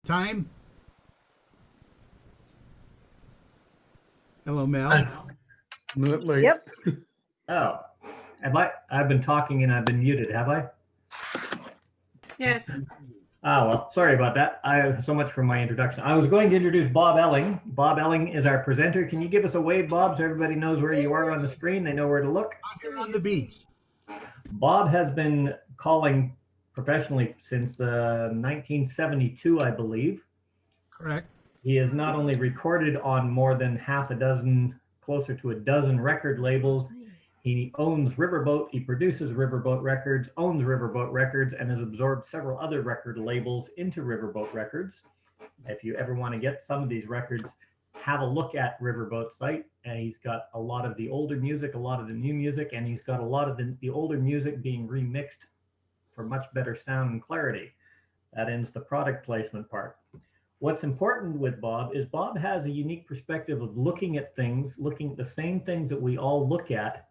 Time. Hello, Mel. Hi. Not late. Yep. Oh, I've been talking and I've been muted, have I? Yes. Oh, well, sorry about that. So much for my introduction. I was going to introduce Bob Elling. Bob Elling is our presenter. Can you give us a wave, Bob, so everybody knows where you are on the screen? They know where to look. Out here on the beach. Bob has been calling professionally since 1972, I believe. Correct. He has not only recorded on more than half a dozen, closer to a dozen record labels. He owns Riverboat, he produces Riverboat Records, owns Riverboat Records, and has absorbed several other record labels into Riverboat Records. If you ever want to get some of these records, have a look at Riverboat's site. And he's got a lot of the older music, a lot of the new music, and he's got a lot of the older music being remixed for much better sound and clarity. That ends the product placement part. What's important with Bob is Bob has a unique perspective of looking at things, looking at the same things that we all look at,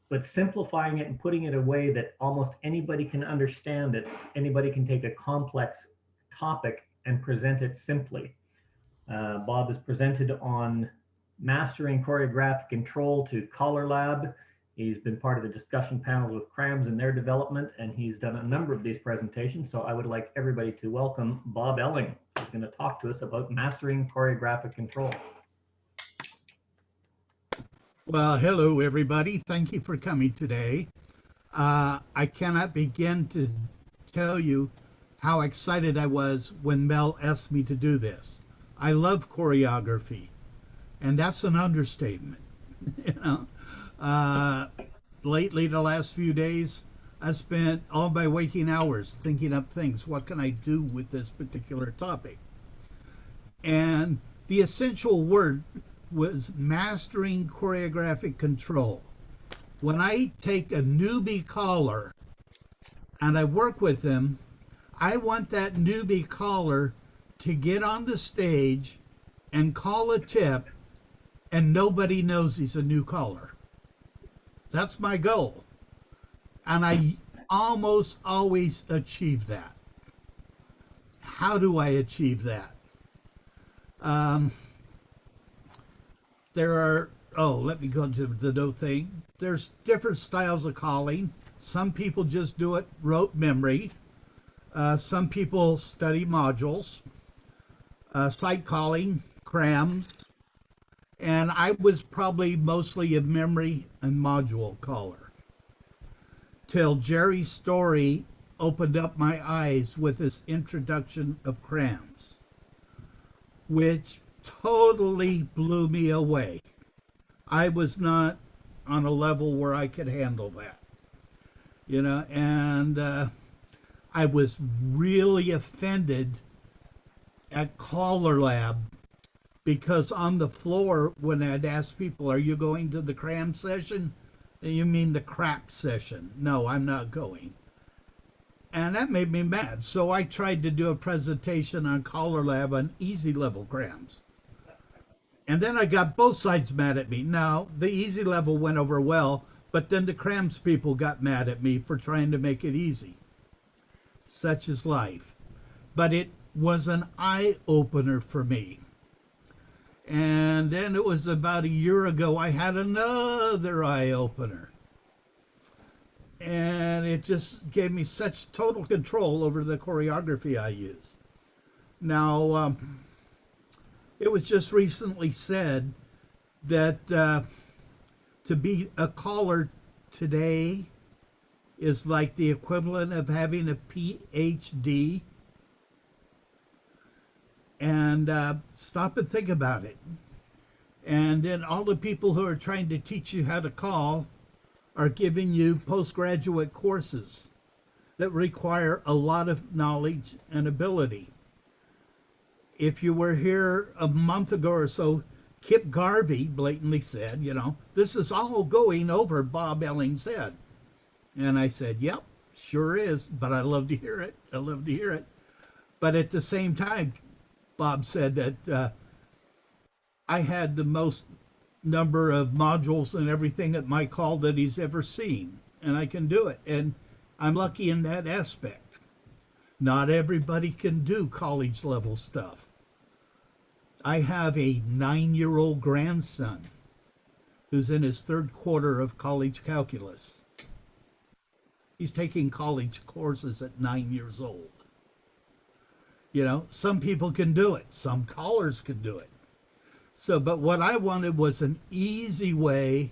but simplifying it and putting it in a way that almost anybody can understand it. Anybody can take a complex topic and present it simply. Bob is presented on mastering choreographic control to Collar Lab. He's been part of the discussion panels with CRAMS and their development, and he's done a number of these presentations. So I would like everybody to welcome Bob Elling, who's going to talk to us about mastering choreographic control. Well, hello, everybody. Thank you for coming today. I cannot begin to tell you how excited I was when Mel asked me to do this. I love choreography, and that's an understatement. you know, lately, the last few days, I spent all my waking hours thinking up things. What can I do with this particular topic? And the essential word was mastering choreographic control. When I take a newbie caller and I work with them, I want that newbie caller to get on the stage and call a tip and nobody knows he's a new caller. That's my goal. And I almost always achieve that. How do I achieve that? There are, let me go to the note thing. There's different styles of calling. Some people just do it rote memory. Some people study modules, sight calling, crams, and I was probably mostly a memory and module caller. Till Jerry Story opened up my eyes with his introduction of crams, which totally blew me away. I was not on a level where I could handle that, and I was really offended at Caller Lab because on the floor, when I'd ask people, are you going to the cram session? You mean the crap session? No, I'm not going. And that made me mad. So I tried to do a presentation on Caller Lab on easy level crams. And then I got both sides mad at me. Now, the easy level went over well, but then the crams people got mad at me for trying to make it easy. Such is life. But it was an eye-opener for me. And then it was about a year ago, I had another eye-opener. And it just gave me such total control over the choreography I use. Now, it was just recently said that to be a caller today is like the equivalent of having a PhD. And stop and think about it. And then all the people who are trying to teach you how to call are giving you postgraduate courses that require a lot of knowledge and ability. If you were here a month ago or so, Kip Garvey blatantly said, this is all going over Bob Elling's head. And I said, yep, sure is, but I love to hear it. I love to hear it. But at the same time, Bob said that I had the most number of modules and everything at my call that he's ever seen, and I can do it. And I'm lucky in that aspect. Not everybody can do college level stuff. I have a 9-year-old grandson who's in his third quarter of college calculus. He's taking college courses at 9 years old. You know, some people can do it. Some callers can do it. So, but what I wanted was an easy way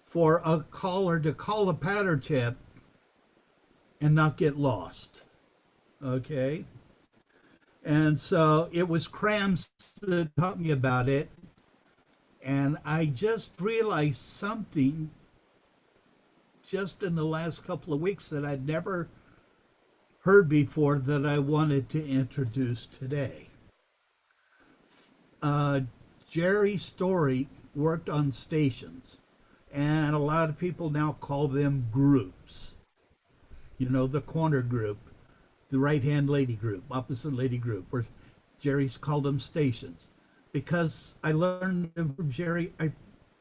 for a caller to call a pattern tip and not get lost. Okay? And so it was Crams that taught me about it. And I just realized something just in the last couple of weeks that I'd never heard before that I wanted to introduce today. Jerry Story worked on stations, and a lot of people now call them groups. You know, the corner group, the right-hand lady group, opposite lady group, or Jerry's called them stations. Because I learned from Jerry, I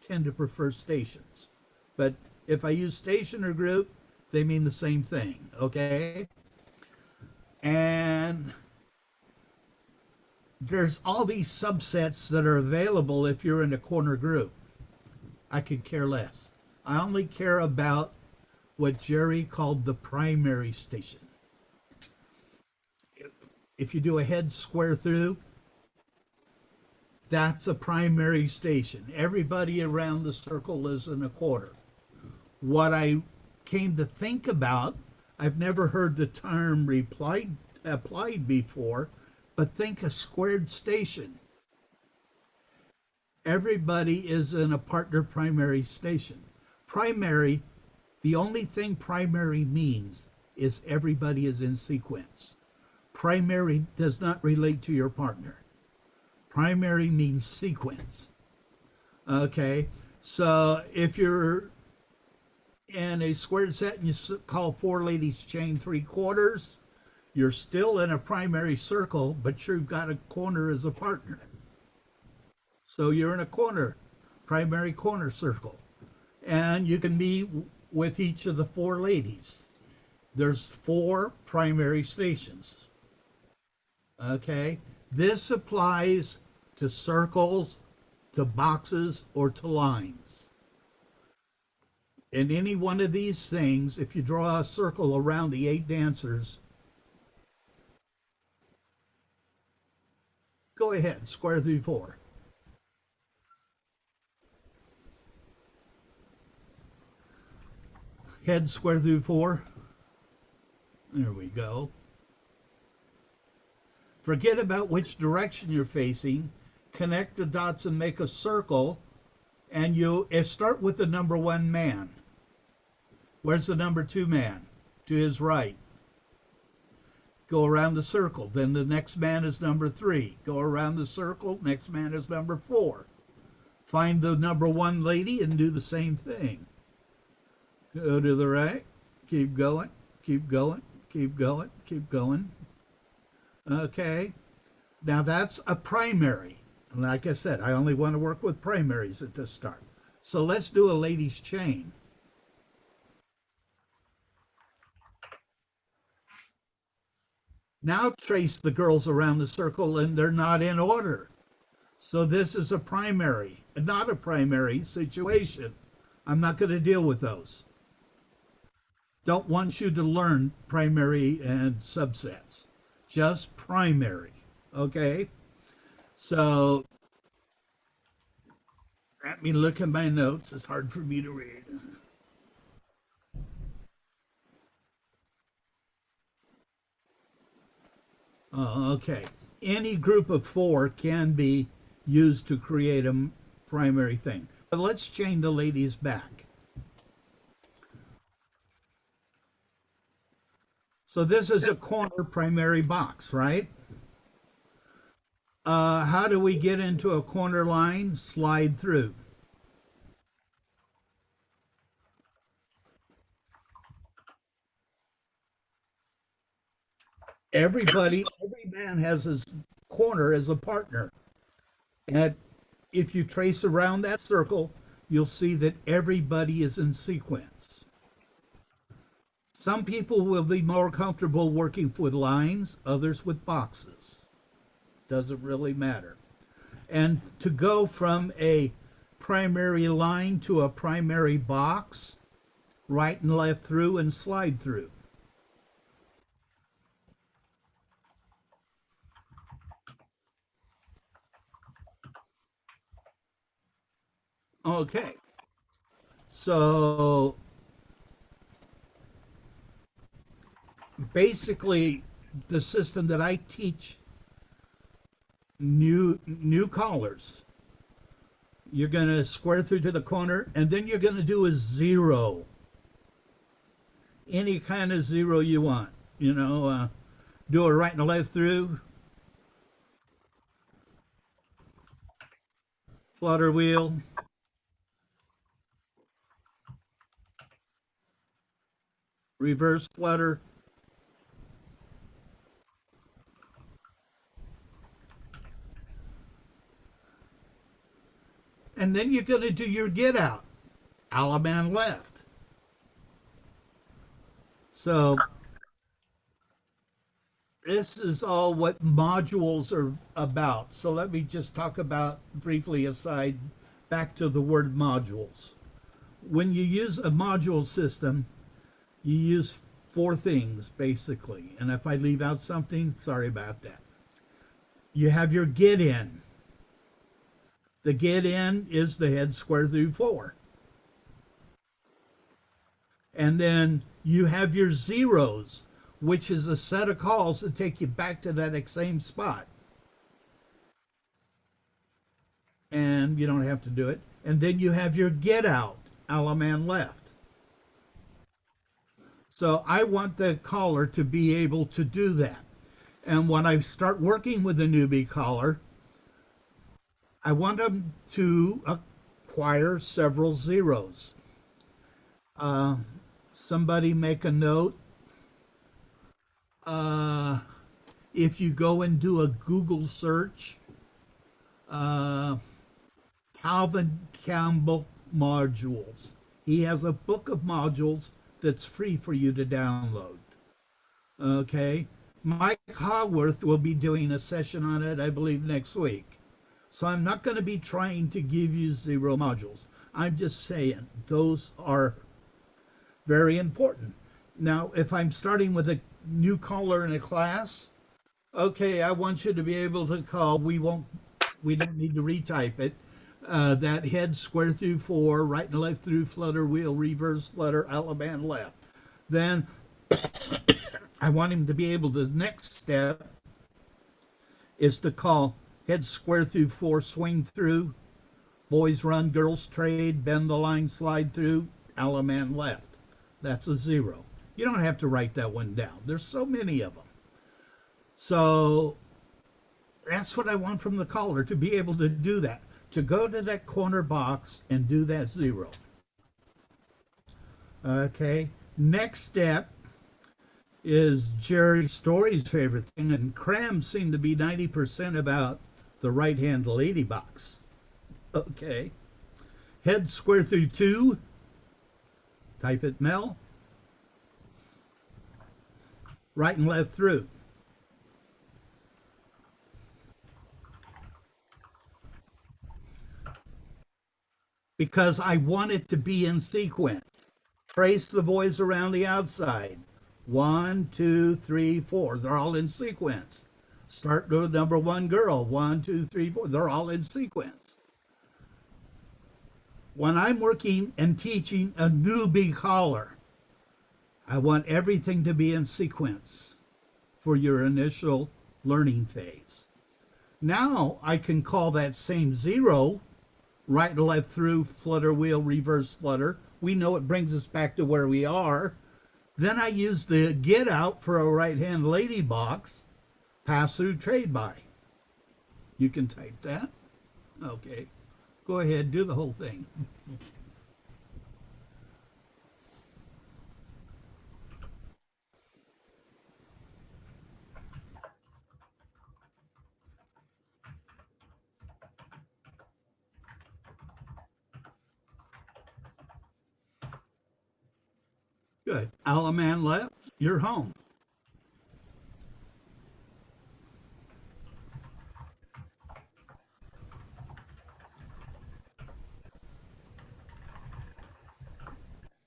tend to prefer stations. But if I use station or group, they mean the same thing, okay? And there's all these subsets that are available if you're in a corner group. I could care less. I only care about what Jerry called the primary station. If you do a head square through, that's a primary station. Everybody around the circle is in a quarter. What I came to think about, I've never heard the term applied before, but think a squared station. Everybody is in a partner primary station. Primary, the only thing primary means is everybody is in sequence. Primary does not relate to your partner. Primary means sequence. Okay, so if you're in a squared set and you call 4 ladies chain 3/4, you're still in a primary circle, but you've got a corner as a partner. So you're in a corner, primary corner circle. And you can be with each of the 4 ladies. There's 4 primary stations. Okay, this applies to circles, to boxes, or to lines. In any one of these things, if you draw a circle around the 8 dancers, go ahead, square through 4. Head square through 4. There we go. Forget about which direction you're facing. Connect the dots and make a circle. And you start with the number 1 man. Where's the number 2 man? To his right. Go around the circle. Then the next man is number 3. Go around the circle. Next man is number 4. Find the number 1 lady and do the same thing. Go to the right. Keep going. Keep going. Keep going. Keep going. Okay. Now that's a primary. And like I said, I only want to work with primaries at this start. So let's do a ladies chain. Now trace the girls around the circle and they're not in order. So this is a primary, not a primary situation. I'm not going to deal with those. Don't want you to learn primary and subsets. Just primary, okay? So let me look at my notes. It's hard for me to read. Okay. Any group of 4 can be used to create a primary thing. But let's chain the ladies back. So this is a corner primary box, right? How do we get into a corner line? Slide through. Every man has his corner as a partner. And if you trace around that circle, you'll see that everybody is in sequence. Some people will be more comfortable working with lines, others with boxes. Doesn't really matter. And to go from a primary line to a primary box, right and left through and slide through. Okay, so basically the system that I teach new callers, you're going to square through to the corner and then you're going to do a zero, any kind of zero you want, do a right and a left through, flutter wheel, reverse flutter, and then you're going to do your get out, Allemande left. So this is all what modules are about. So let me just talk about briefly aside back to the word modules. When you use a module system, you use four things basically. And if I leave out something, sorry about that. You have your get in. The get in is the head square through four. And then you have your zeros, which is a set of calls that take you back to that same spot. And you don't have to do it. And then you have your get out, Allemande left. So I want the caller to be able to do that. And when I start working with a newbie caller, I want them to acquire several zeros. Uh, Somebody make a note. Uh, if you go and do a Google search, uh, Calvin Campbell modules. He has a book of modules that's free for you to download. Okay. Mike Hogworth will be doing a session on it, I believe, next week. So I'm not going to be trying to give you zero modules. I'm just saying those are very important. Now, if I'm starting with a new caller in a class, okay, I want you to be able to call. We don't need to retype it. That head square through four, right and left through, flutter wheel, reverse flutter, Allemande left. Then I want him to be able to, the next step is to call head square through four, swing through, boys run, girls trade, bend the line, slide through, Allemande left. That's a zero. You don't have to write that one down. There's so many of them. So that's what I want from the caller, to be able to do that, to go to that corner box and do that zero. Okay. Next step is Jerry Story's favorite thing, and crams seem to be 90% about the right-hand lady box. Okay. Head square through two. Type it, Mel. Right and left through. Because I want it to be in sequence. Trace the boys around the outside. 1, 2, 3, 4. They're all in sequence. Start with number one girl. 1, 2, 3, 4. They're all in sequence. When I'm working and teaching a newbie caller, I want everything to be in sequence for your initial learning phase. Now I can call that same zero, right and left through, flutter wheel, reverse flutter. We know it brings us back to where we are. Then I use the get out for a right hand lady box, pass through, trade by. You can type that. Okay. Go ahead, do the whole thing. Good. Alaman left. You're home.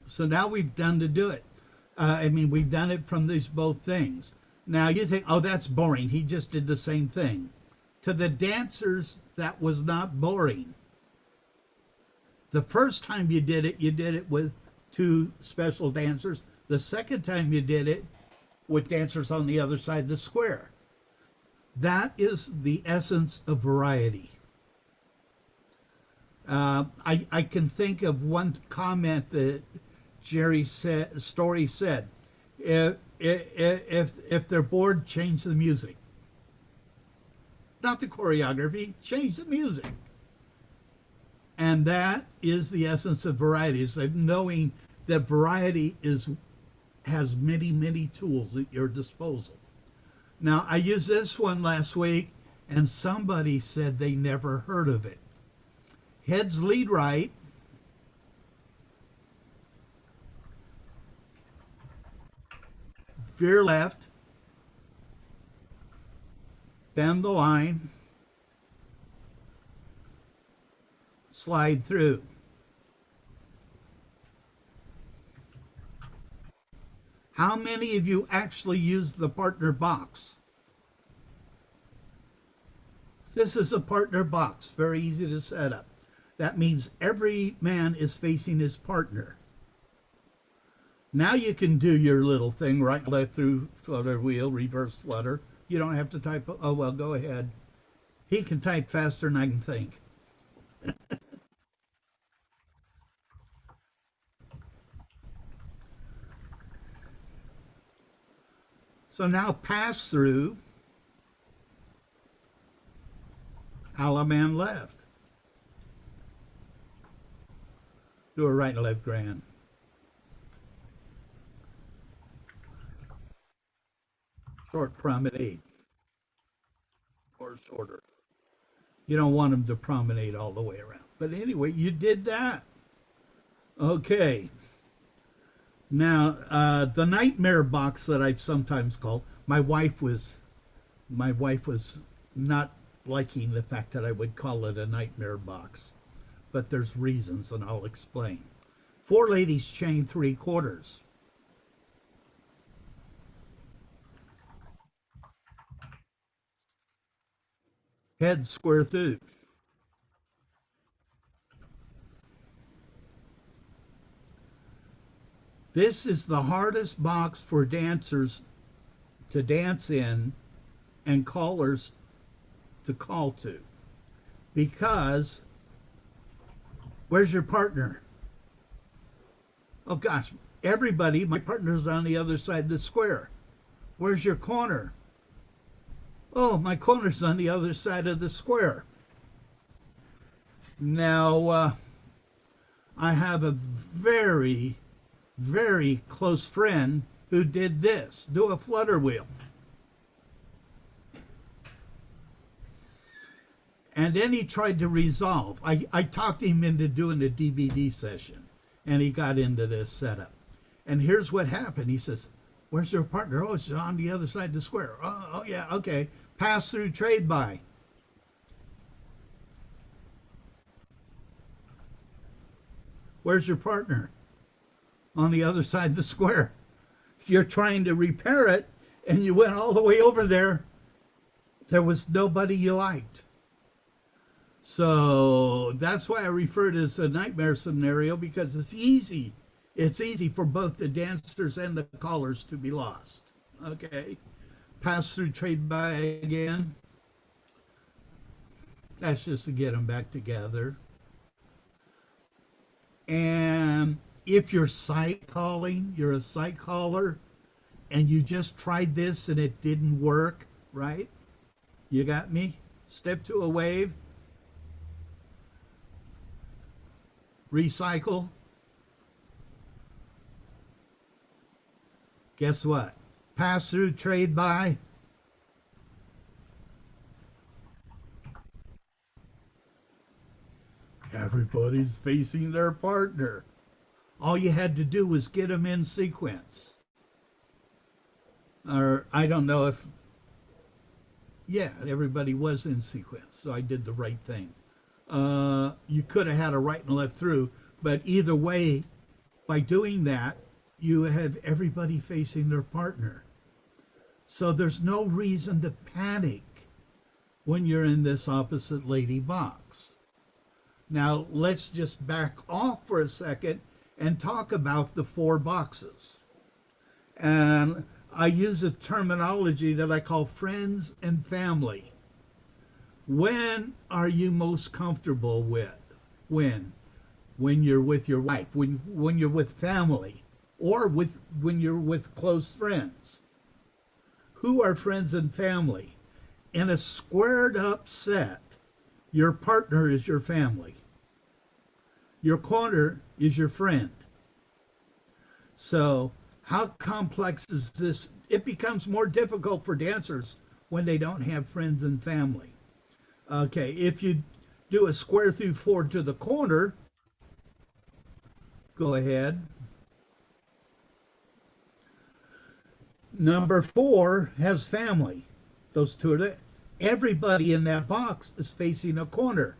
So now we've done to do it. We've done it from these both things. Now you think, oh, that's boring. He just did the same thing. To the dancers, that was not boring. The first time you did it with two special dancers. The second time you did it with dancers on the other side of the square. That is the essence of variety. I can think of one comment that Story said, if they're bored, change the music. Not the choreography, change the music. And that is the essence of variety, is that knowing that variety has many, many tools at your disposal. Now, I used this one last week, and somebody said they never heard of it. Heads lead right, veer left, bend the line, slide through. How many of you actually use the partner box? This is a partner box, very easy to set up. That means every man is facing his partner. Now you can do your little thing, right, left through, flutter wheel, reverse flutter. You don't have to type, oh, well, go ahead. He can type faster than I can think. So now pass through, Alaman left. Do a right and left grand. Short promenade, or shorter. You don't want them to promenade all the way around. But anyway, you did that. Okay. Now, the nightmare box that I've sometimes called, my wife was not liking the fact that I would call it a nightmare box. But there's reasons, and I'll explain. 4 ladies chain 3/4. Head square through. This is the hardest box for dancers to dance in and callers to call to. Because where's your partner? Oh gosh, everybody, my partner's on the other side of the square. Where's your corner? Oh, my corner's on the other side of the square. Now, I have a very, very close friend who did this. Do a flutter wheel. And then he tried to resolve. I talked him into doing a DVD session, and he got into this setup. And here's what happened. He says, where's your partner? Oh, it's on the other side of the square. Oh yeah, okay. Pass through, trade by. Where's your partner? On the other side of the square. You're trying to repair it, and you went all the way over there. There was nobody you liked. So that's why I refer to it as a nightmare scenario, because it's easy. It's easy for both the dancers and the callers to be lost. Okay. Pass through, trade by again. That's just to get them back together. And if you're sight calling, you're a sight caller, and you just tried this and it didn't work, right? You got me? Step to a wave. Recycle. Guess what? Pass through, trade by. Everybody's facing their partner. All you had to do was get them in sequence. Or I don't know if, yeah, everybody was in sequence, so I did the right thing. You could have had a right and left through, but either way, by doing that, you have everybody facing their partner. So there's no reason to panic when you're in this opposite lady box. Now, let's just back off for a second and talk about the four boxes. And I use a terminology that I call friends and family. When are you most comfortable with? When? When you're with your wife, when you're with family, or when you're with close friends. Who are friends and family? In a squared up set, your partner is your family. Your corner is your friend. So how complex is this? It becomes more difficult for dancers when they don't have friends and family. Okay, if you do a square through four to the corner, go ahead. Number four has family. Those two are there. Everybody in that box is facing a corner.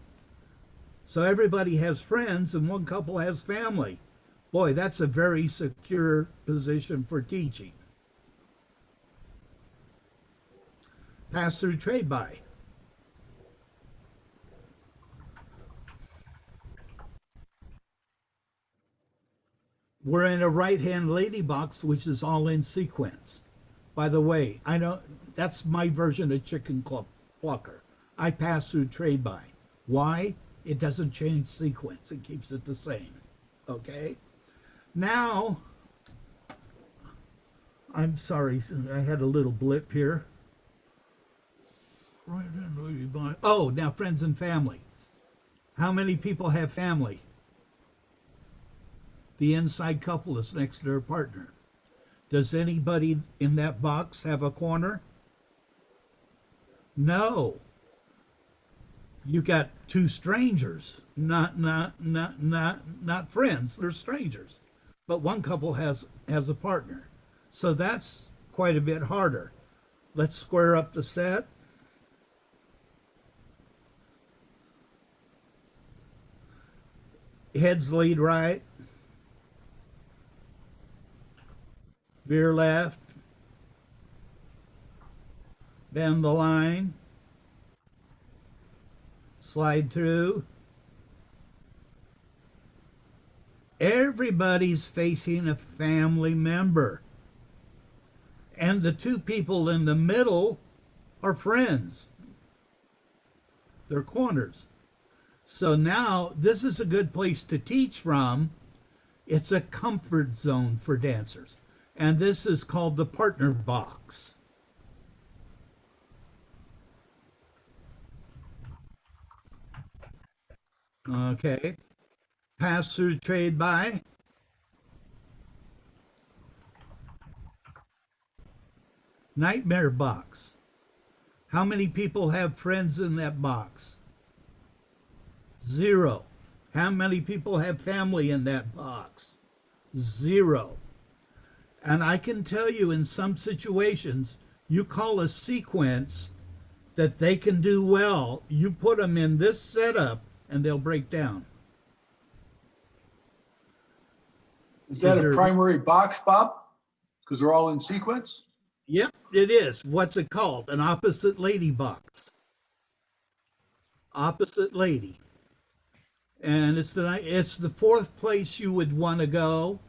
So everybody has friends and one couple has family. Boy, that's a very secure position for teaching. Pass through trade by. We're in a right hand lady box, which is all in sequence. By the way, I know that's my version of chicken plucker. I pass through trade by. Why? It doesn't change sequence. It keeps it the same. Okay? Now, I'm sorry, I had a little blip here. Oh, now friends and family. How many people have family? The inside couple is next to their partner. Does anybody in that box have a corner? No. You got two strangers, not friends. They're strangers, but one couple has a partner, so that's quite a bit harder. Let's square up the set. Heads lead right, veer left, bend the line, slide through. Everybody's facing a family member. And the two people in the middle are friends. They're corners. So now this is a good place to teach from. It's a comfort zone for dancers. And this is called the partner box. Okay. Pass through trade by. Nightmare box. How many people have friends in that box? Zero. How many people have family in that box? Zero. And I can tell you in some situations, you call a sequence that they can do well, you put them in this setup and they'll break down. Is that a primary box, Bob? Because they're all in sequence? Yep, it is. What's it called? An opposite lady box. Opposite lady. And it's the fourth place you would want to go.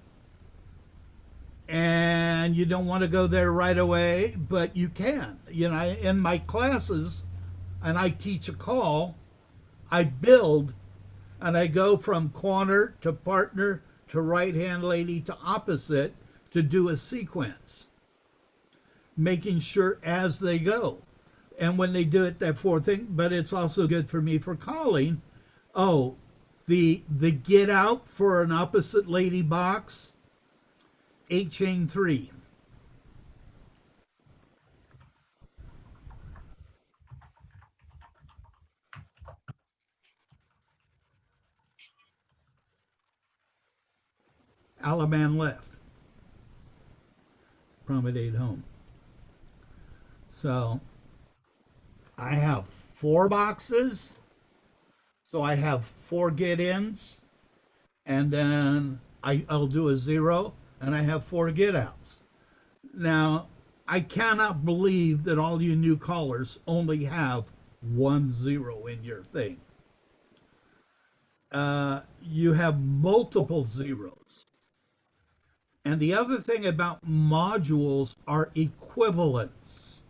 And you don't want to go there right away, but you can. You know, in my classes, and I teach a call, I build, and I go from corner to partner to right-hand lady to opposite to do a sequence, making sure as they go. And when they do it, that fourth thing, but it's also good for me for calling. Oh, the get out for an opposite lady box, 8 chain 3. Alaman left. Promenade home. So I have 4 boxes. So I have 4 get-ins, and then I'll do a 0, and I have 4 get-outs. Now, I cannot believe that all you new callers only have 1 0 in your thing. You have multiple zeros. And the other thing about modules are equivalents.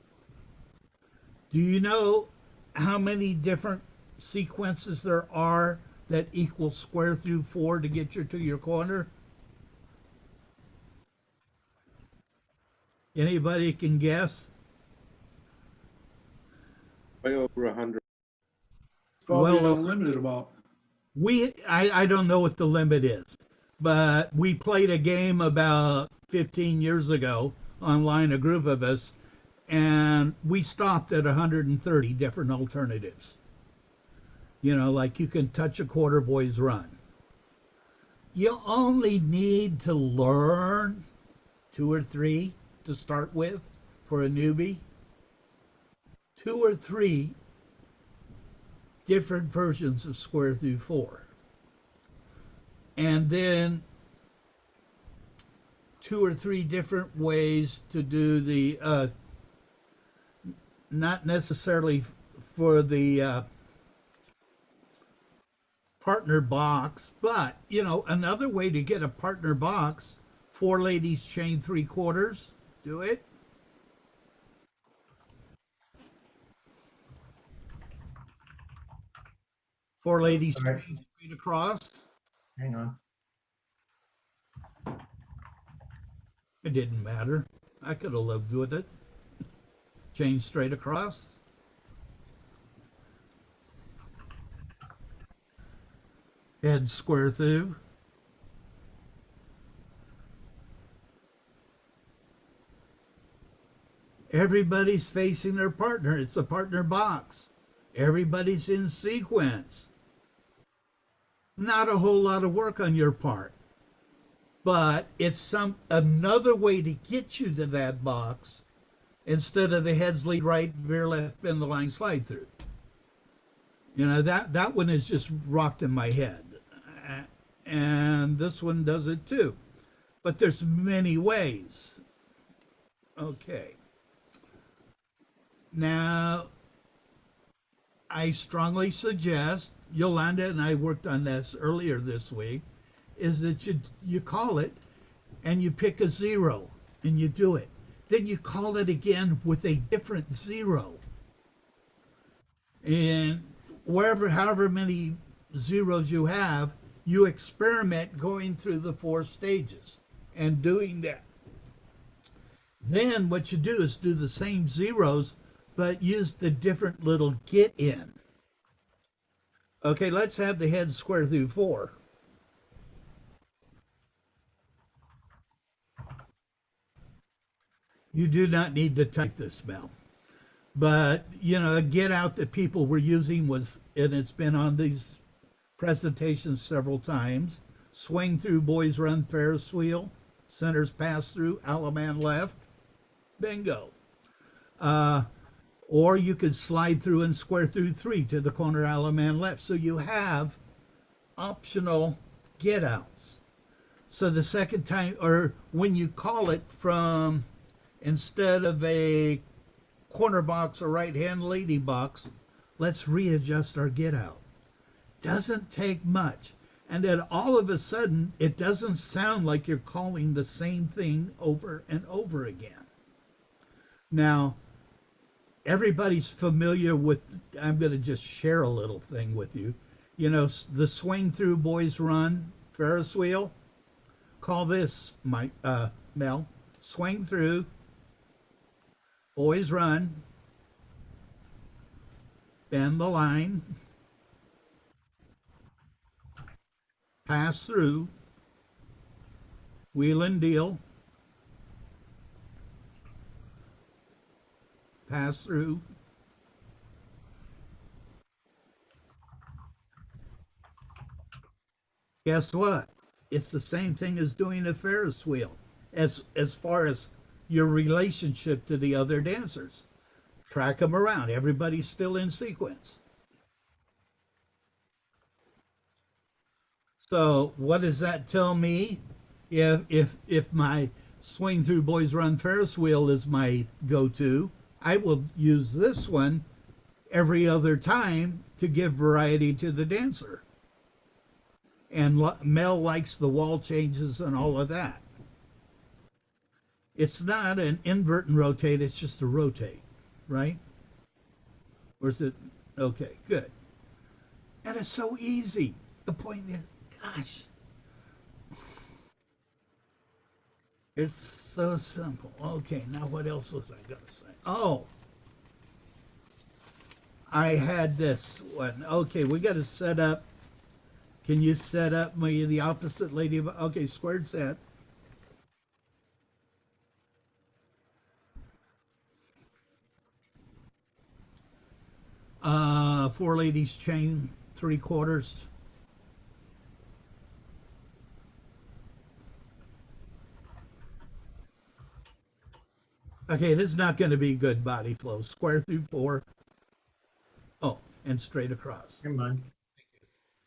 Do you know how many different sequences there are that equal square through 4 to get you to your corner? Anybody can guess? Way over 100. Probably an Well, unlimited amount. I don't know what the limit is, but we played a game about 15 years ago online, a group of us, and we stopped at 130 different alternatives. You know, like you can touch a quarter boys run. You only need to learn 2 or 3 to start with for a newbie. 2 or 3 different versions of square through 4. And then 2 or 3 different ways to do the, not necessarily for the partner box, but, you know, another way to get a partner box, 4 ladies chain 3/4, do it. 4 ladies All right. chain straight across. Hang on. It didn't matter. I could have lived with it. Chain straight across. Head square through. Everybody's facing their partner. It's a partner box. Everybody's in sequence. Not a whole lot of work on your part, but it's another way to get you to that box instead of the heads lead right, veer left, bend the line, slide through. You know, that one is just rocked in my head, and this one does it too. But there's many ways. Okay. Now, I strongly suggest, Yolanda and I worked on this earlier this week, is that you call it and you pick a 0 and you do it. Then you call it again with a different 0. And however many zeros you have, you experiment going through the 4 stages and doing that. Then what you do is do the same zeros, but use the different little get in. Okay, let's have the head square through 4. You do not need to type this, Mel. But, you know, a get out that people were using was, and it's been on these presentations several times, swing through, boys run, Ferris wheel, centers pass through, Alaman left, bingo. Or you could slide through and square through 3 to the corner, Alaman left. So you have optional get outs. So the second time, or when you call it from, instead of a corner box or right hand lady box, let's readjust our get out. Doesn't take much. And then all of a sudden, it doesn't sound like you're calling the same thing over and over again. Now, everybody's familiar with, I'm going to just share a little thing with you. You know, the swing through, boys run, Ferris wheel. Call this, Mel, swing through, boys run, bend the line, pass through, wheel and deal, pass through, guess what? It's the same thing as doing a Ferris wheel, as far as your relationship to the other dancers. Track them around. Everybody's still in sequence. So what does that tell me? If my swing through boys run Ferris wheel is my go-to, I will use this one every other time to give variety to the dancer. And Mel likes the wall changes and all of that. It's not an invert and rotate, it's just a rotate, right? Or is it? Okay, good. And it's so easy. The point is, gosh, it's so simple. Okay, now what else was I going to say? Oh, I had this one. Okay, we got to set up. Can you set up me the opposite lady? Okay, squared set. Four ladies chain 3/4. Okay, this is not going to be good body flow. Square through 4. Oh, and straight across. Never mind.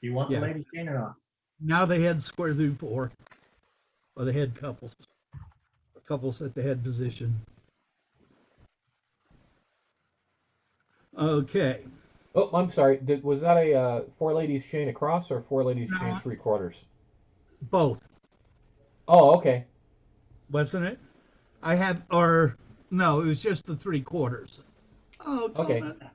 Do you want Yeah. the lady chain or not? Now they had square through 4. Or they had couples. Couples at the head position. Okay. Oh, I'm sorry. Was that a four ladies chain across or four ladies chain No. 3/4? Both, Oh, okay. wasn't it? I have, or no, it was just the 3/4. Oh, Okay. donut.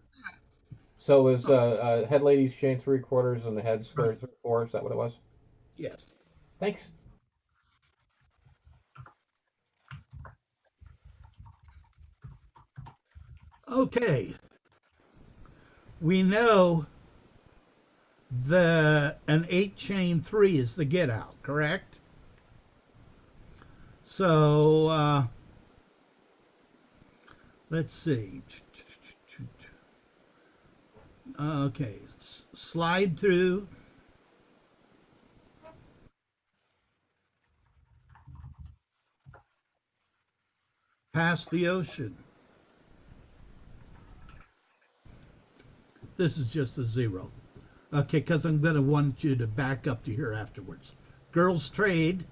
So it was head ladies chain 3/4 and the head square 3/4. Is that what it was? Yes. Thanks. Okay. We know an 8 chain 3 is the get out, correct? So let's see. Okay, slide through. Past the ocean. This is just a 0. Okay, because I'm going to want you to back up to here afterwards. Girls trade.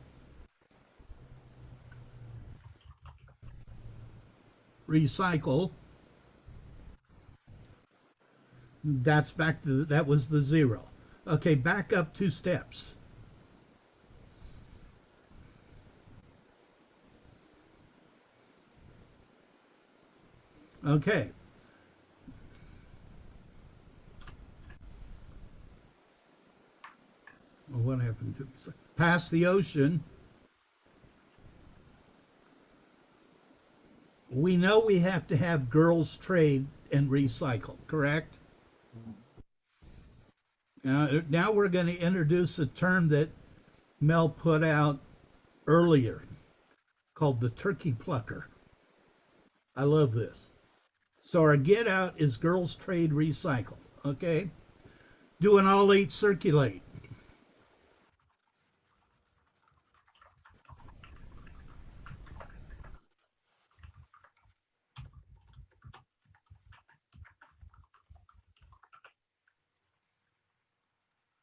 Recycle. That's back to, that was the 0. Okay, back up 2 steps. Okay. Well, what happened to me? Past the ocean. We know we have to have girls trade and recycle, correct? Now we're going to introduce a term that Mel put out earlier called the turkey plucker. I love this. So our get out is girls trade recycle, okay? Doing all 8 circulate.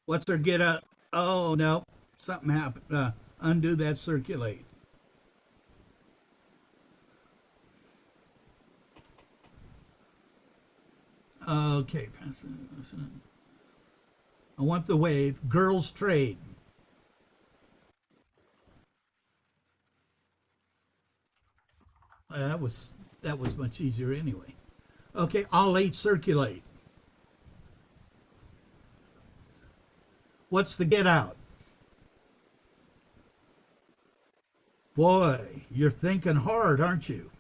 What's our get out? Oh, no, something happened. Undo that circulate. Okay, I want the wave. Girls trade. That was much easier anyway. Okay, all 8 circulate. What's the get out? Boy, you're thinking hard, aren't you?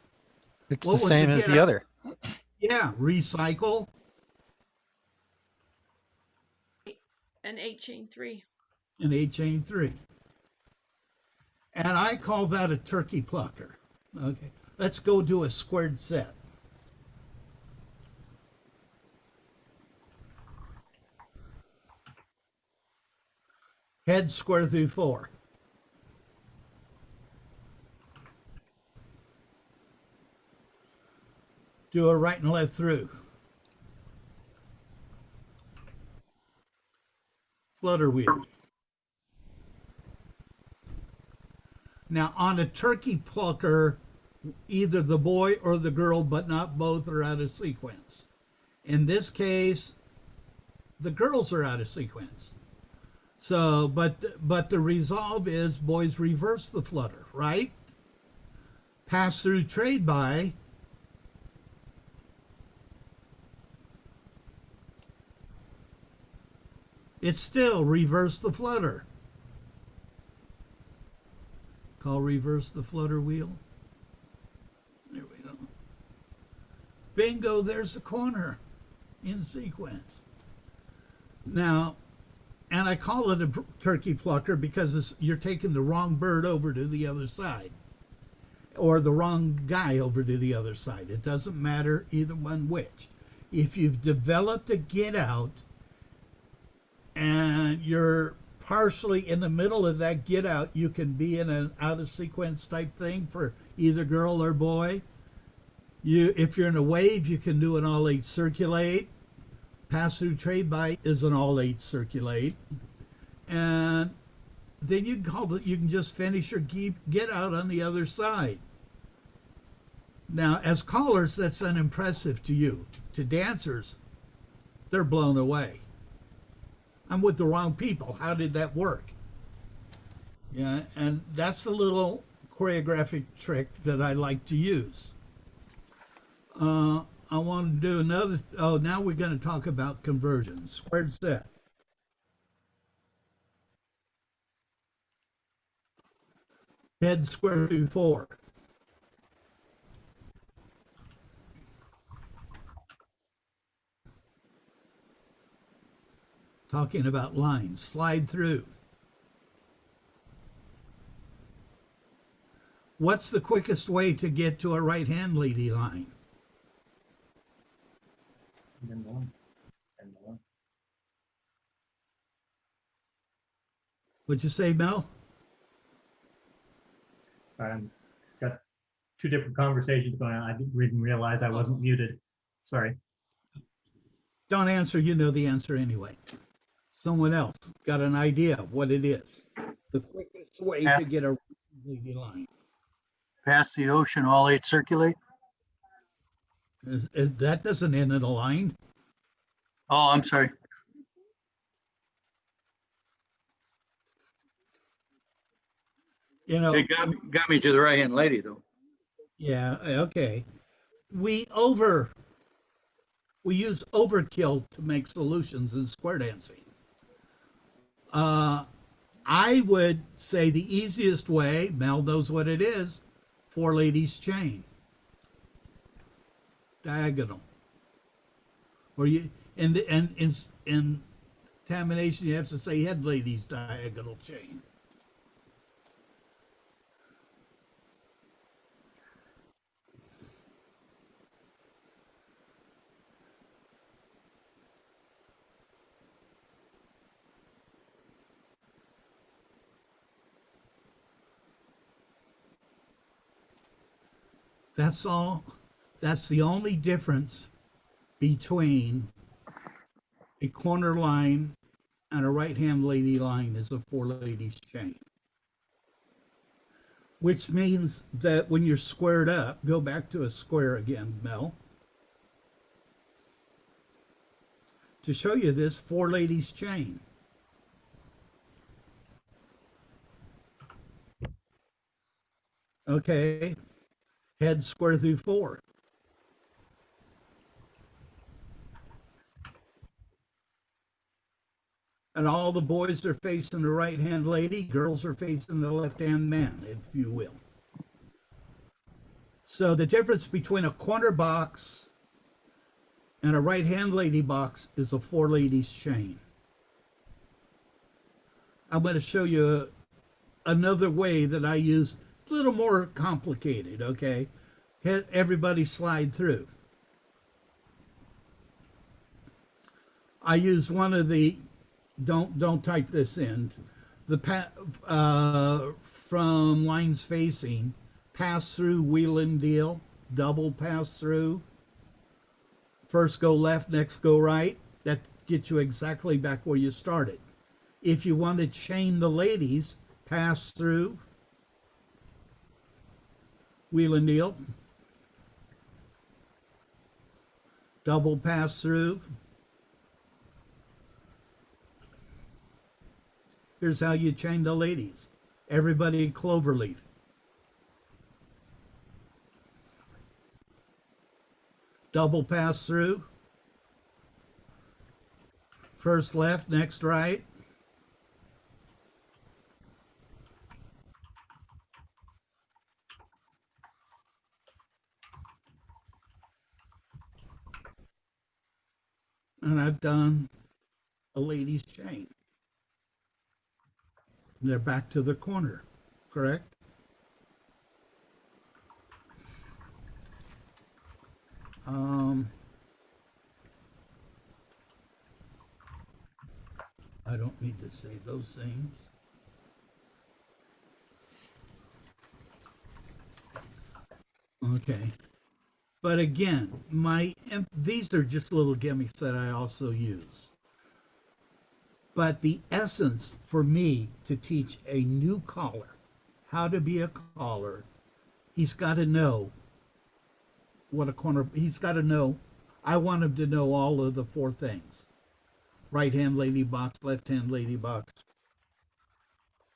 It's What the was same the as get the out? other. Yeah, recycle. An 8 chain 3. And 8 chain 3. And I call that a turkey plucker. Okay, let's go do a squared set. Head square through 4. Do a right and left through. Flutter wheel. Now on a turkey plucker, either the boy or the girl, but not both, are out of sequence. In this case, the girls are out of sequence. So, but the resolve is boys reverse the flutter, right? Pass through trade by. It's still reverse the flutter. Call reverse the flutter wheel. There we go. Bingo, there's the corner in sequence. Now, and I call it a turkey plucker because you're taking the wrong bird over to the other side, or the wrong guy over to the other side. It doesn't matter either one which. If you've developed a get out and you're partially in the middle of that get out, you can be in an out of sequence type thing for either girl or boy. If you're in a wave, you can do an all eight circulate. Pass through trade by is an all eight circulate, and then you can just finish your get out on the other side. Now, as callers, that's unimpressive to you. To dancers, they're blown away. I'm with the wrong people. How did that work? Yeah, and that's the little choreographic trick that I like to use. I want to do another. Oh, now we're going to talk about conversions. Squared set. Head square through 4. Talking about lines. Slide through. What's the quickest way to get to a right hand lady line? And one. And one. What'd you say, Mel? Got two different conversations going on. I didn't realize I wasn't muted. Sorry. Don't answer. You know the answer anyway. Someone else got an idea of what it is. The quickest way to get a lady line. Pass the ocean, all eight circulate. That doesn't end in a line. Oh, I'm sorry. You know. It got me to the right-hand lady, though. Yeah, okay. We use overkill to make solutions in square dancing. I would say the easiest way, Mel knows what it is, 4 ladies chain. Diagonal. Or in contamination, you have to say head ladies diagonal chain. That's all. That's the only difference between a corner line and a right-hand lady line is a 4 ladies chain. Which means that when you're squared up, go back to a square again, Mel. To show you this 4 ladies chain. Okay, head square through 4. And all the boys are facing the right-hand lady, girls are facing the left-hand man, if you will. So the difference between a corner box and a right-hand lady box is a 4 ladies chain. I'm going to show you another way that I use. It's a little more complicated, okay? Everybody slide through. I use one of the don't type this in. From lines facing, pass through wheel and deal, double pass through. First go left, next go right. That gets you exactly back where you started. If you want to chain the ladies, pass through, wheel and deal, double pass through. Here's how you chain the ladies. Everybody cloverleaf. Double pass through. First left, next right. And I've done a lady's chain. They're back to the corner, correct? I don't need to say those things. Okay. But again, these are just little gimmicks that I also use. But the essence for me to teach a new caller how to be a caller, he's got to know what a corner, he's got to know, I want him to know all of the four things. Right hand lady box, left hand lady box,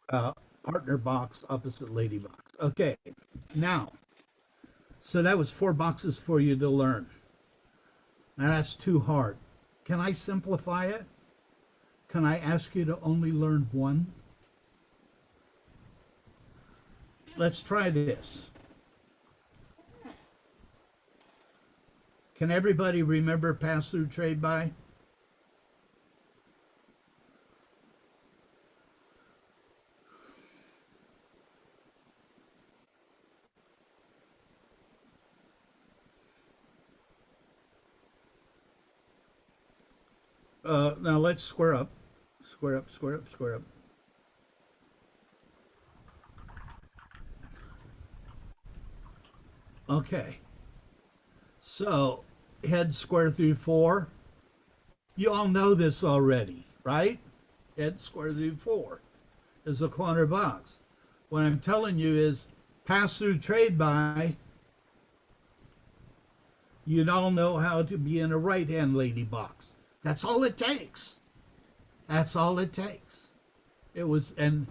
partner box, opposite lady box. Okay, now, so that was 4 boxes for you to learn. Now that's too hard. Can I simplify it? Can I ask you to only learn 1? Let's try this. Can everybody remember pass through trade by? Now let's square up. Square up, square up, square up. Okay. So, head square through 4. You all know this already, right? Head square through 4 is a corner box. What I'm telling you is pass through trade by. You all know how to be in a right hand lady box. That's all it takes. That's all it takes. It was, and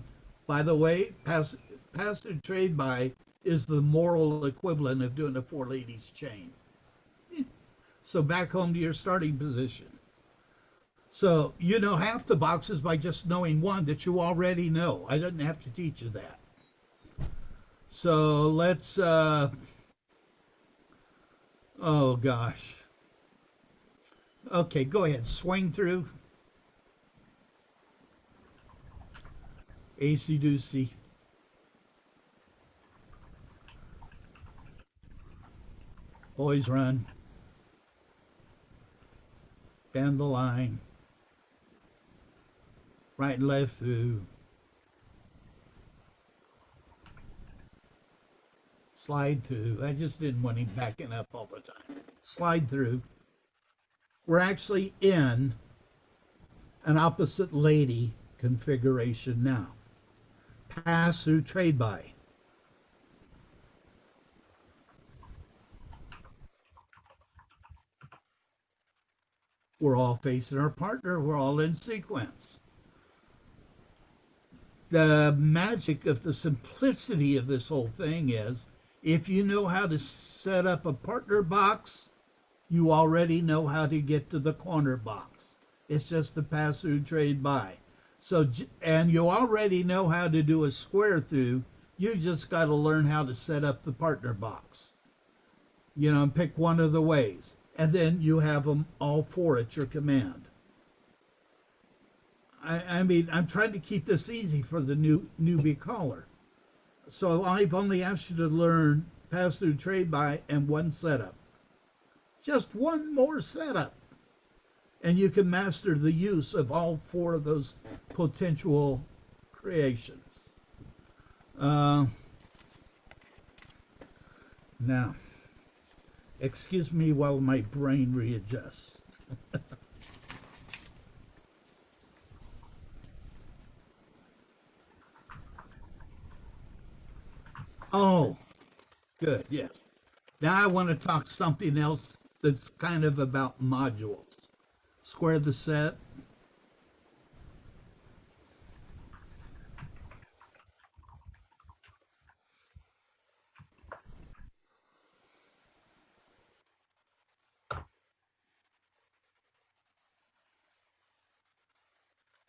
by the way, pass through trade by is the moral equivalent of doing a 4 ladies chain. So back home to your starting position. So you know half the boxes by just knowing 1 that you already know. I didn't have to teach you that. So let's, oh gosh. Okay, go ahead. Swing through. Acey deucey. Boys run. Bend the line. Right and left through. Slide through. I just didn't want him backing up all the time. Slide through. We're actually in an opposite lady configuration now. Pass through trade by. We're all facing our partner. We're all in sequence. The magic of the simplicity of this whole thing is if you know how to set up a partner box, you already know how to get to the corner box. It's just the pass through trade by. So, and you already know how to do a square through. You just got to learn how to set up the partner box. You know, and pick one of the ways. And then you have them all 4 at your command. I mean, I'm trying to keep this easy for the newbie caller. So I've only asked you to learn pass through trade by and 1 setup. Just 1 more setup. And you can master the use of all 4 of those potential creations. Now, Excuse me while my brain readjusts. Oh, good, yes. Now I want to talk something else that's kind of about modules. Square the set.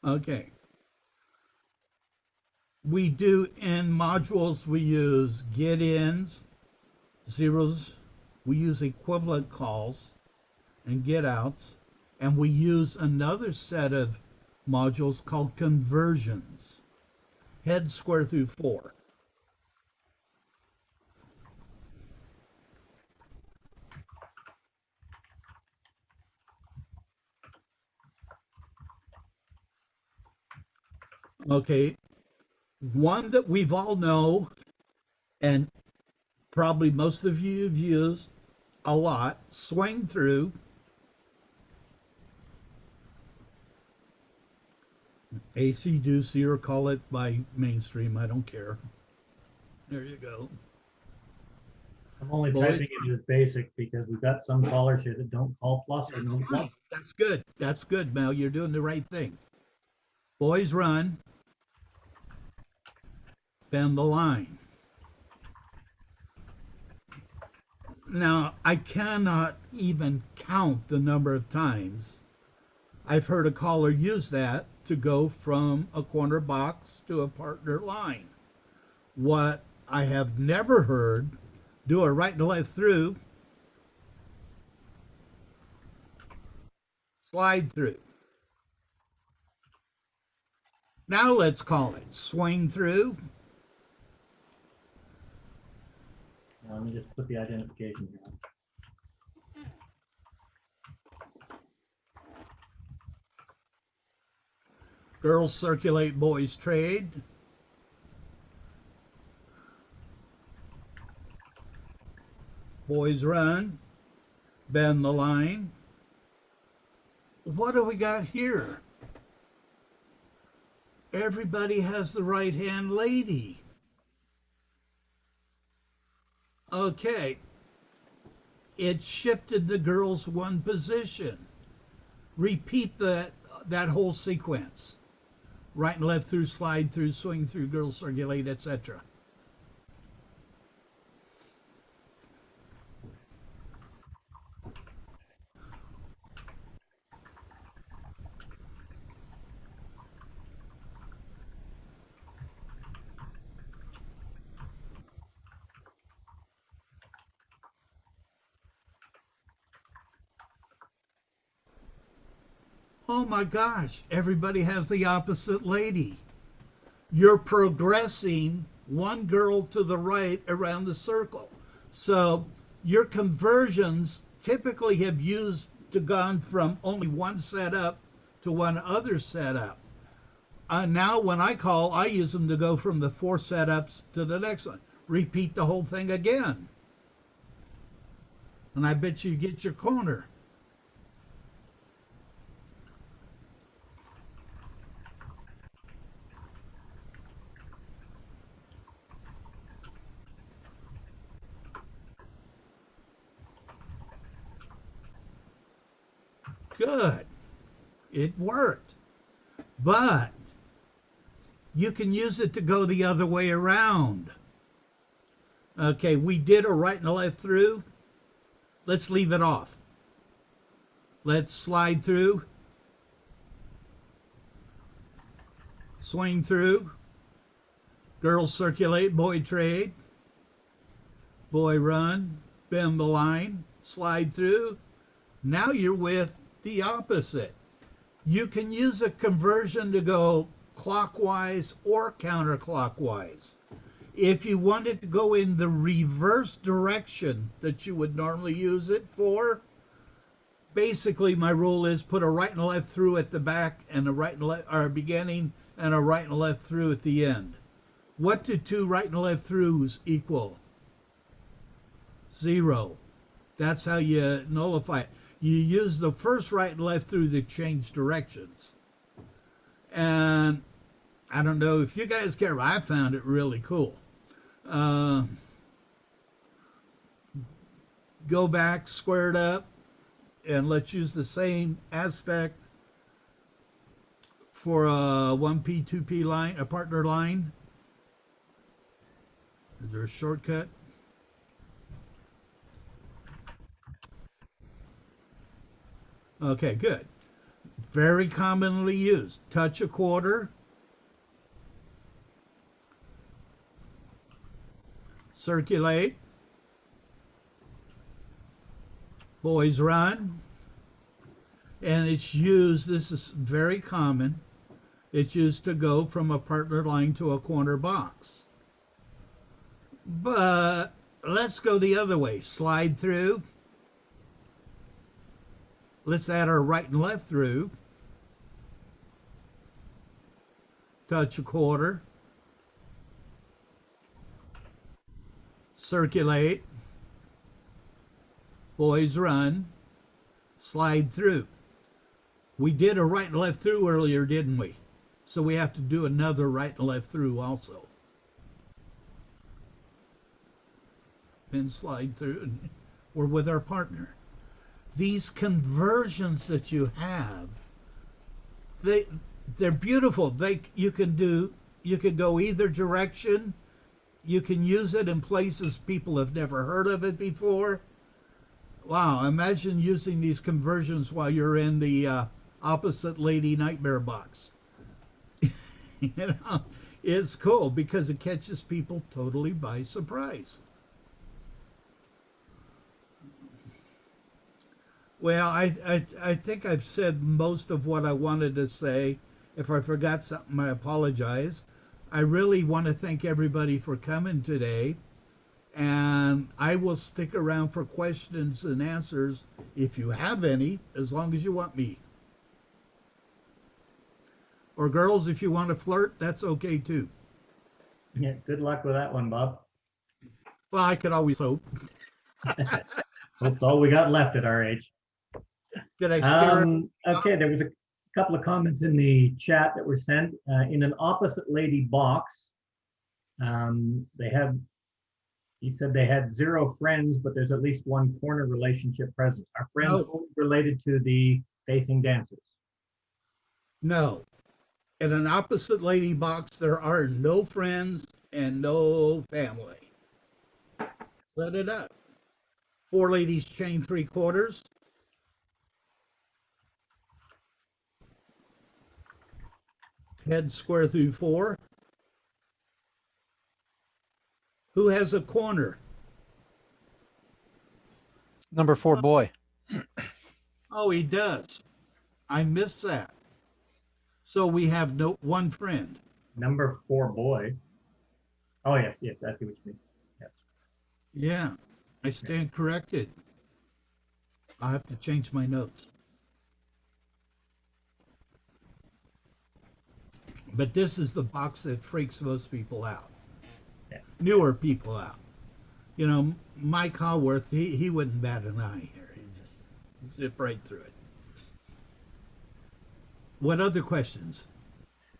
Okay. We do in modules, we use get ins, zeros, we use equivalent calls and get outs, and we use another set of modules called conversions, head square through 4. Okay, one that we've all know, and probably most of you have used a lot, swing through. AC doocy, or call it by mainstream, I don't care. There you go. I'm only Boys, typing it as basic because we've got some callers here that don't call plus or that's no fine. plus. That's good. That's good, Mel. You're doing the right thing. Boys run, bend the line. Now, I cannot even count the number of times I've heard a caller use that to go from a corner box to a partner line. What I have never heard, do a right and left through, slide through. Now let's call it swing through. Now, let me just put the identification here. Girls circulate, boys trade. Boys run, bend the line. What do we got here? Everybody has the right hand lady. Okay, it shifted the girls one position. Repeat that whole sequence. Right and left through, slide through, swing through, girls circulate, etc. Oh my gosh, everybody has the opposite lady. You're progressing one girl to the right around the circle. So your conversions typically have gone from only one setup to one other setup. Now when I call, I use them to go from the 4 setups to the next one. Repeat the whole thing again. And I bet you get your corner. Good. It worked. But you can use it to go the other way around. Okay, we did a right and a left through. Let's leave it off. Let's slide through. Swing through. Girls circulate, boy trade. Boy run, bend the line, slide through. Now you're with the opposite. You can use a conversion to go clockwise or counterclockwise. If you wanted to go in the reverse direction that you would normally use it for, basically my rule is put a right and a left through at the back and a right and left or beginning and a right and a left through at the end. What do 2 right and left throughs equal? 0. That's how you nullify it. You use the first right and left through to change directions. And I don't know if you guys care, but I found it really cool. Go back, square it up, and let's use the same aspect for a 1P, 2P line, a partner line. Is there a shortcut? Okay, good. Very commonly used. Touch a quarter. Circulate. Boys run. And it's used, this is very common, it's used to go from a partner line to a corner box. But let's go the other way. Slide through. Let's add our right and left through. Touch a quarter. Circulate. Boys run. Slide through. We did a right and left through earlier, didn't we? So we have to do another right and left through also. And slide through, and we're with our partner. These conversions that you have, they're beautiful. You can go either direction. You can use it in places people have never heard of it before. Wow, imagine using these conversions while you're in the opposite lady nightmare box. You know, it's cool because it catches people totally by surprise. Well, I think I've said most of what I wanted to say. If I forgot something, I apologize. I really want to thank everybody for coming today. And I will stick around for questions and answers if you have any, as long as you want me. Or girls, if you want to flirt, that's okay too. Yeah, good luck with that one, Bob. Well, I could always hope. That's all we got left at our age. Did I scare her? Okay, there was a couple of comments in the chat that were sent. In an opposite lady box, he said they had 0 friends, but there's at least one corner relationship present. Are friends only related to the facing dancers? No. In an opposite lady box, there are no friends and no family. Set it up. 4 ladies chain 3/4. Head square through 4. Who has a corner? Number 4 boy. Oh, he does. I missed that. So we have no one friend. Number 4 boy. Oh, yes, I see what you mean. Yes. Yeah, I stand corrected. I'll have to change my notes. But this is the box that freaks most people out. Yeah. Newer people out. You know, Mike Haworth, he wouldn't bat an eye here. He just zip right through it. What other questions?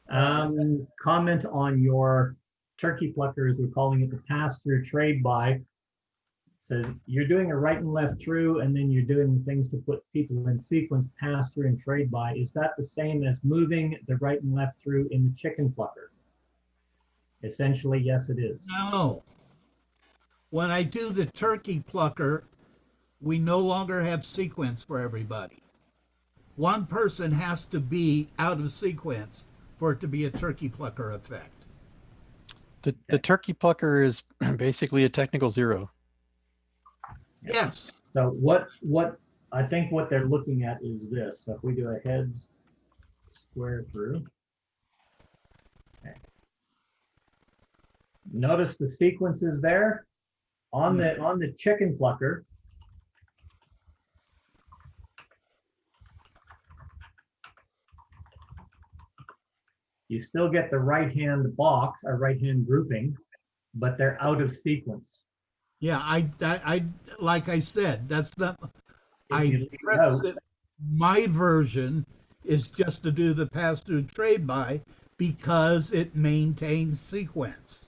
Comment on your turkey pluckers. We're calling it the pass-through trade buy. So you're doing a right and left through, and then you're doing things to put people in sequence, pass through and trade by. Is that the same as moving the right and left through in the chicken plucker? Essentially, yes, it is. No. When I do the turkey plucker, we no longer have sequence for everybody. One person has to be out of sequence for it to be a turkey plucker effect. The turkey plucker is basically a technical 0. Yes. So what I think what they're looking at is this. So if we do a heads square through. Okay. Notice the sequences there on the chicken plucker. You still get the right hand box or right hand grouping, but they're out of sequence. Yeah, like I said, that's not, If you I leave it preface out, it, my version is just to do the pass-through trade-by because it maintains sequence.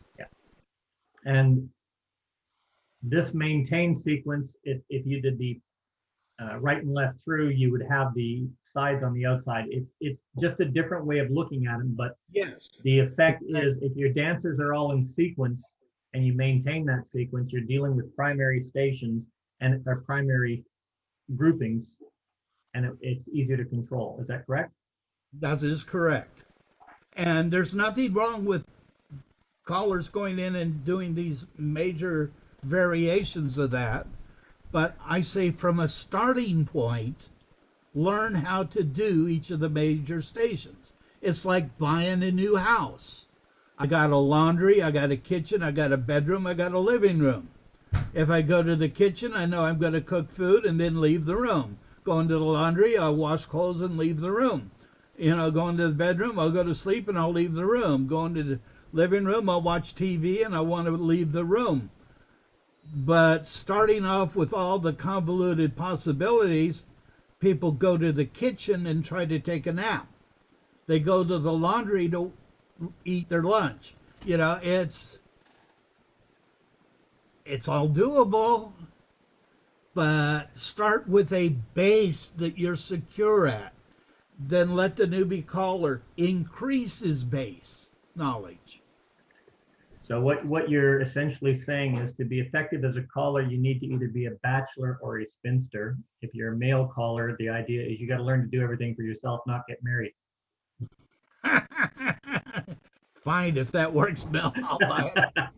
and this maintain sequence, if you did the right and left through, you would have the sides on the outside. It's just a different way of looking at them, but Yes. the effect is if your dancers are all in sequence and you maintain that sequence, you're dealing with primary stations and or primary groupings, and it's easier to control. Is that correct? That is correct. And there's nothing wrong with callers going in and doing these major variations of that. But I say from a starting point, learn how to do each of the major stations. It's like buying a new house. I got a laundry, I got a kitchen, I got a bedroom, I got a living room. If I go to the kitchen, I know I'm going to cook food and then leave the room. Going to the laundry, I'll wash clothes and leave the room. Going to the bedroom, I'll go to sleep and I'll leave the room. Going to the living room, I'll watch TV and I want to leave the room. But starting off with all the convoluted possibilities, people go to the kitchen and try to take a nap. They go to the laundry to eat their lunch. It's all doable, but start with a base that you're secure at. Then let the newbie caller increase his base knowledge. So what you're essentially saying is to be effective as a caller, you need to either be a bachelor or a spinster. If you're a male caller, the idea is you got to learn to do everything for yourself, not get married. Fine, if that works, Mel, I'll buy it.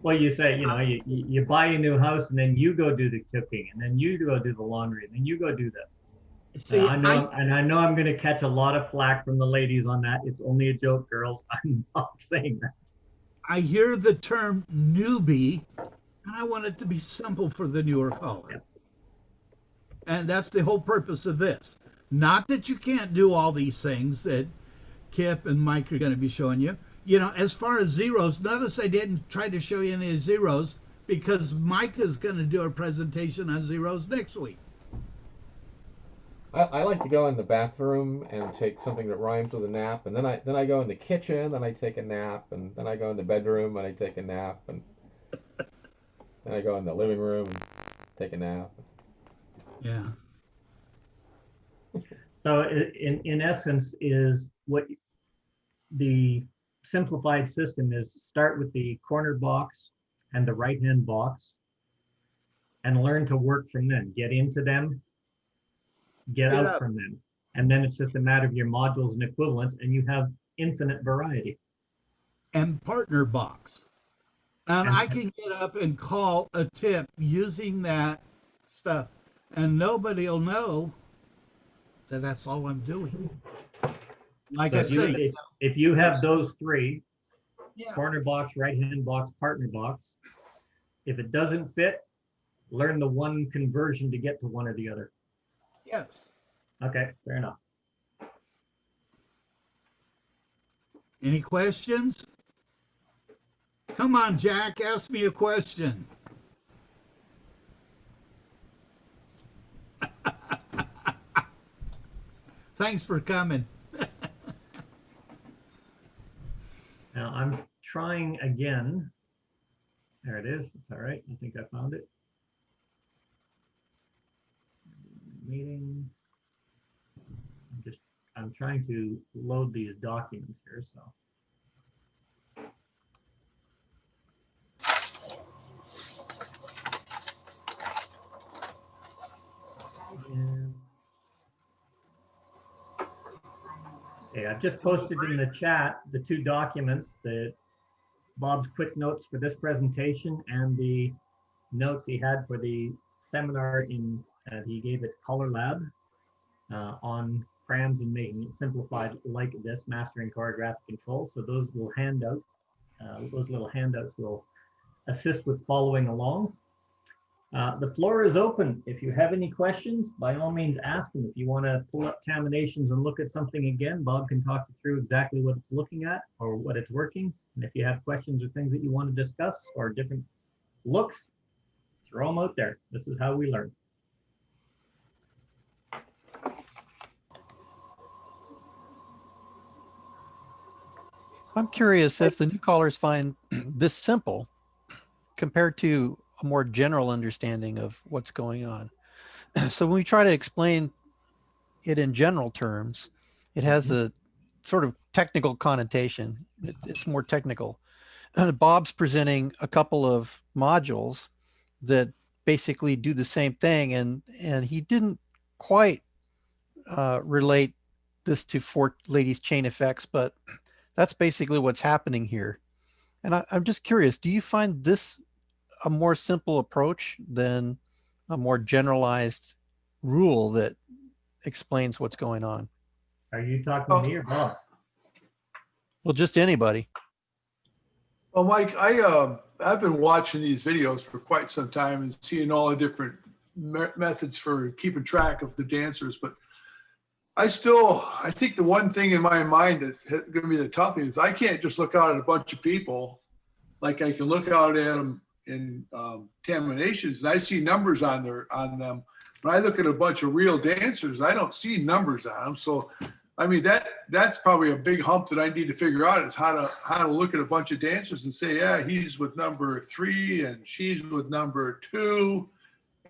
Well, you say, you buy a new house and then you go do the cooking and then you go do the laundry and then you go do that. See, I know I'm going to catch a lot of flack from the ladies on that. It's only a joke, girls. I'm not saying that. I hear the term newbie, and I want it to be simple for the newer caller. Yep. And that's the whole purpose of this. Not that you can't do all these things that Kip and Mike are going to be showing you. As far as zeros, notice I didn't try to show you any zeros because Mike is going to do a presentation on zeros next week. I like to go in the bathroom and take something that rhymes with a nap, and then I go in the kitchen and I take a nap, and then I go in the bedroom and I take a nap, and then I go in the living room and take a nap. Yeah. So in essence is what the simplified system is: start with the corner box and the right hand box and learn to work from them. Get into them, get out from them. And then it's just a matter of your modules and equivalents, and you have infinite variety. And partner box. And I can get up and call a tip using that stuff, and nobody will know that that's all I'm doing. Like So I say, if you have those three, yeah, corner box, right hand box, partner box, if it doesn't fit, learn the one conversion to get to one or the other. yes. Okay, fair enough. Any questions? Come on, Jack, ask me a question. Thanks for coming. Now I'm trying again. There it is. It's all right. I think I found it. Meeting. I'm trying to load these documents here, so. And, okay, I've just posted in the chat the two documents, Bob's quick notes for this presentation and the notes he had for the seminar he gave at Color Lab on crams and making it simplified like this, mastering choreographic control. So those will hand out, those little handouts will assist with following along. The floor is open. If you have any questions, by all means ask them. If you want to pull up Caminations and look at something again, Bob can talk you through exactly what it's looking at or what it's working. And if you have questions or things that you want to discuss or different looks, throw them out there. This is how we learn. I'm curious if the new callers find this simple compared to a more general understanding of what's going on. So when we try to explain it in general terms, it has a sort of technical connotation. It's more technical. Bob's presenting a couple of modules that basically do the same thing, and he didn't quite relate this to four ladies chain effects, but that's basically what's happening here. And I'm just curious, do you find this a more simple approach than a more generalized rule that explains what's going on? Are you talking to me or Bob? Well, just anybody. Well, Mike, I've been watching these videos for quite some time and seeing all the different methods for keeping track of the dancers, but I think the one thing in my mind that's going to be the tough thing is I can't just look out at a bunch of people like I can look out at them in Taminations, and I see numbers on them. When I look at a bunch of real dancers, I don't see numbers on them. So, I mean, that's probably a big hump that I need to figure out is how to look at a bunch of dancers and say, yeah, he's with number 3 and she's with number 2,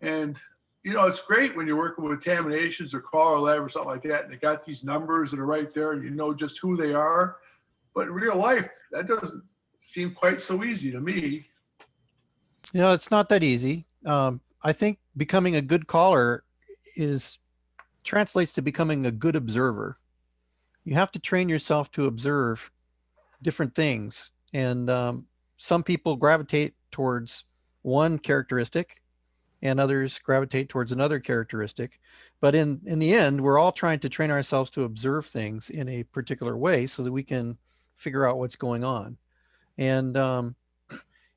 and you know, it's great when you're working with Taminations or Color Lab or something like that, and they got these numbers that are right there, and you know just who they are. But in real life, that doesn't seem quite so easy to me. You know, it's not that easy. I think becoming a good caller translates to becoming a good observer. You have to train yourself to observe different things, and some people gravitate towards one characteristic and others gravitate towards another characteristic. But in the end, we're all trying to train ourselves to observe things in a particular way so that we can figure out what's going on. And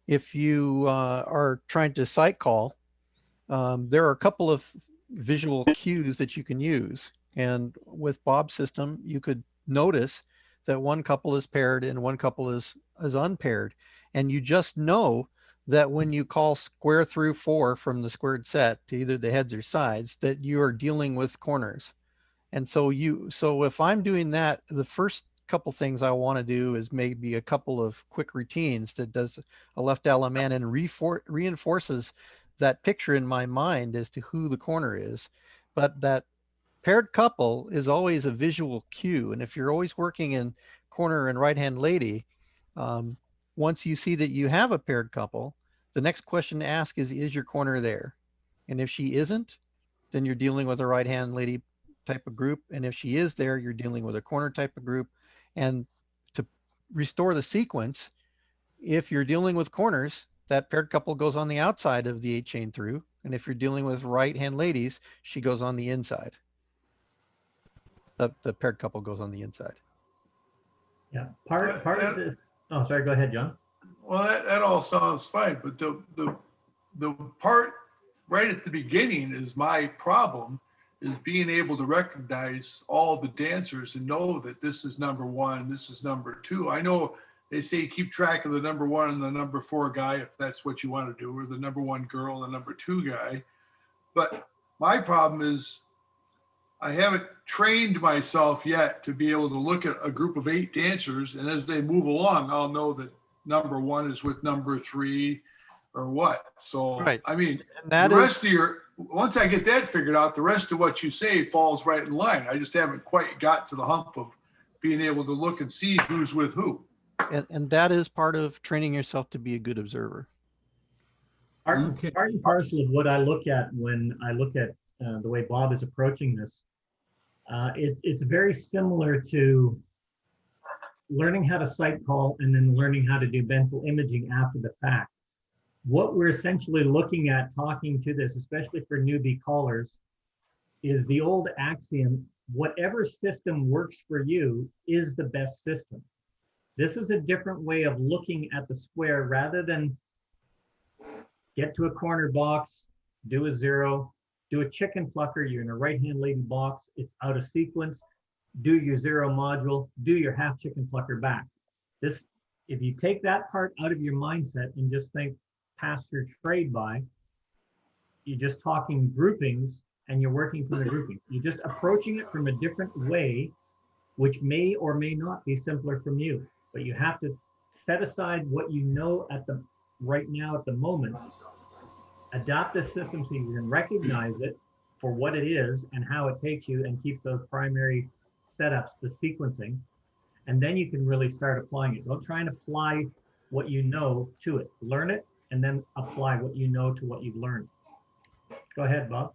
if you are trying to sight call, there are a couple of visual cues that you can use. And with Bob's system, you could notice that one couple is paired and one couple is unpaired. And you just know that when you call square through 4 from the squared set to either the heads or sides, that you are dealing with corners. And so if I'm doing that, the first couple things I want to do is maybe a couple of quick routines that does a left LMN and reinforces that picture in my mind as to who the corner is. But that paired couple is always a visual cue. And if you're always working in corner and right-hand lady, once you see that you have a paired couple, the next question to ask is your corner there? And if she isn't, then you're dealing with a right-hand lady type of group. And if she is there, you're dealing with a corner type of group. And to restore the sequence, if you're dealing with corners, that paired couple goes on the outside of the 8 chain through. And if you're dealing with right-hand ladies, she goes on the inside. The paired couple goes on the inside. Yeah, part of this. Oh, sorry. Go ahead, John. Well, that all sounds fine, but the part right at the beginning is my problem, is being able to recognize all the dancers and know that this is number 1, this is number 2. I know they say keep track of the number 1 and the number 4 guy if that's what you want to do, or the number 1 girl and the number 2 guy. But my problem is I haven't trained myself yet to be able to look at a group of 8 dancers, and as they move along, I'll know that number 1 is with number 3 or what. So, right. I mean, the rest of once I get that figured out, the rest of what you say falls right in line. I just haven't quite got to the hump of being able to look and see who's with who. And that is part of training yourself to be a good observer. Part and parcel of what I look at when I look at the way Bob is approaching this, it's very similar to learning how to sight call and then learning how to do mental imaging after the fact. What we're essentially looking at talking to this, especially for newbie callers, is the old axiom, whatever system works for you is the best system. This is a different way of looking at the square rather than get to a corner box, do a 0, do a chicken plucker, you're in a right-hand lady box, it's out of sequence, do your 0 module, do your half chicken plucker back. This, if you take that part out of your mindset and just think pass your trade by, you're just talking groupings and you're working from the grouping. You're just approaching it from a different way, which may or may not be simpler from you. But you have to set aside what you know at the right now at the moment, adapt the system so you can recognize it for what it is and how it takes you and keeps those primary setups, the sequencing, and then you can really start applying it. Don't try and apply what you know to it. Learn it and then apply what you know to what you've learned. Go ahead, Bob.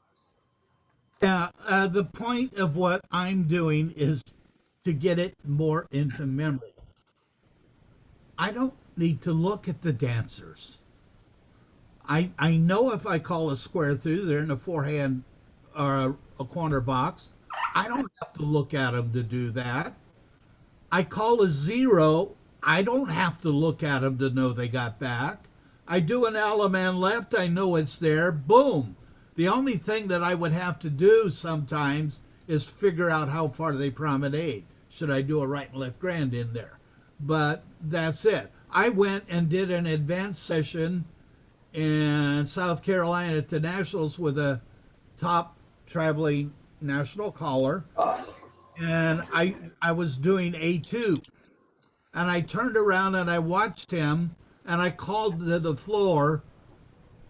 Yeah, the point of what I'm doing is to get it more into memory. I don't need to look at the dancers. I know if I call a square through, they're in a forehand or a corner box. I don't have to look at them to do that. I call a zero. I don't have to look at them to know they got back. I do an element left. I know it's there. Boom. The only thing that I would have to do sometimes is figure out how far they promenade. Should I do a right and left grand in there? But that's it. I went and did an advanced session in South Carolina at the Nationals with a top traveling national caller. And I was doing A2. And I turned around and I watched him and I called to the floor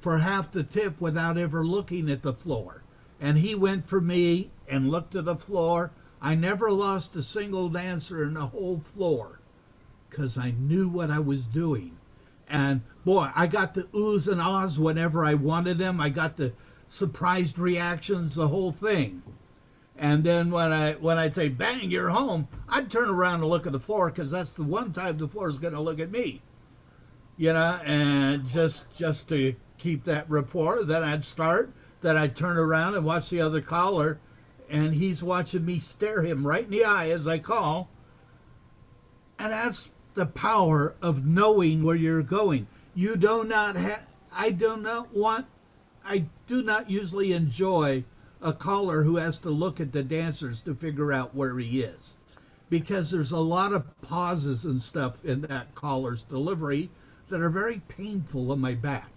for half the tip without ever looking at the floor. And he went for me and looked at the floor. I never lost a single dancer in the whole floor because I knew what I was doing. And boy, I got the oohs and ahs whenever I wanted them. I got the surprised reactions, the whole thing. And then when I'd say, bang, you're home, I'd turn around and look at the floor because that's the one time the floor is going to look at me. You know, and just to keep that rapport, then I'd start, then I'd turn around and watch the other caller, and he's watching me stare him right in the eye as I call. And that's the power of knowing where you're going. You do not have, I do not usually enjoy a caller who has to look at the dancers to figure out where he is, because there's a lot of pauses and stuff in that caller's delivery that are very painful on my back.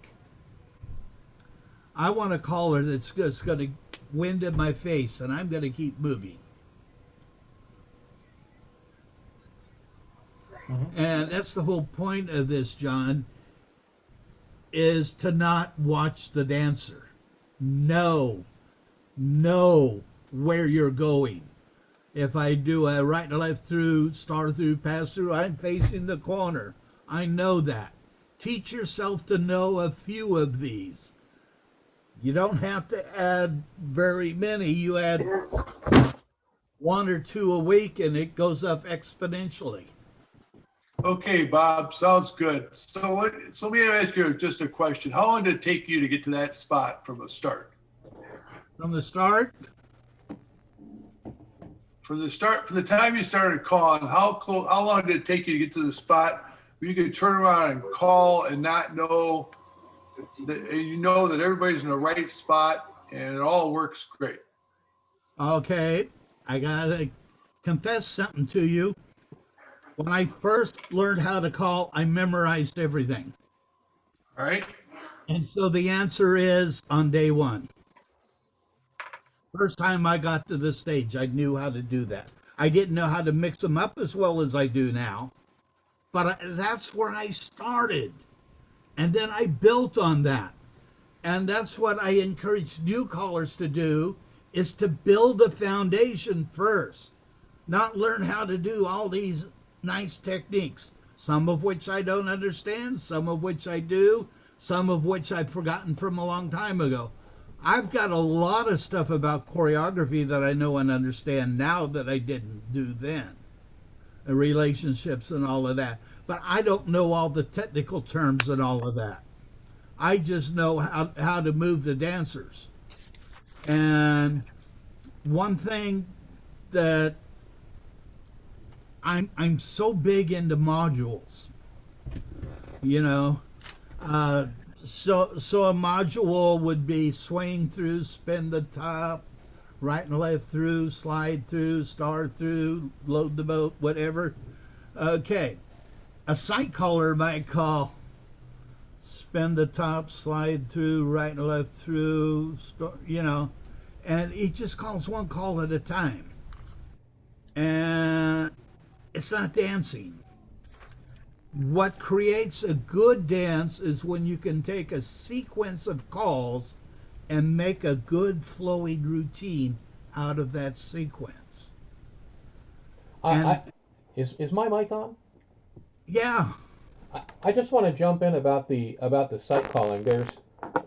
I want a caller that's just going to wind in my face and I'm going to keep moving. And that's the whole point of this, John, is to not watch the dancer. Know where you're going. If I do a right and left through, star through, pass through, I'm facing the corner. I know that. Teach yourself to know a few of these. You don't have to add very many. You add one or two a week and it goes up exponentially. Okay, Bob, sounds good. So let me ask you just a question. How long did it take you to get to that spot from the start? From the start? From the time you started calling, how long did it take you to get to the spot where you could turn around and call and not know that you know that everybody's in the right spot and it all works great? Okay, I gotta confess something to you. When I first learned how to call, I memorized everything. All right. And so the answer is on day one. First time I got to the stage, I knew how to do that. I didn't know how to mix them up as well as I do now, but that's where I started. And then I built on that. And that's what I encourage new callers to do, is to build a foundation first, not learn how to do all these nice techniques, some of which I don't understand, some of which I do, some of which I've forgotten from a long time ago. I've got a lot of stuff about choreography that I know and understand now that I didn't do then, the relationships and all of that. But I don't know all the technical terms and all of that. I just know how to move the dancers. And one thing that I'm so big into modules, you know. So a module would be swing through, spin the top, right and left through, slide through, star through, load the boat, whatever. Okay. A sight caller might call spin the top, slide through, right and left through, and he just calls one call at a time. And it's not dancing. What creates a good dance is when you can take a sequence of calls and make a good flowing routine out of that sequence. Is my mic on? Yeah. I just want to jump in about the sight calling. There's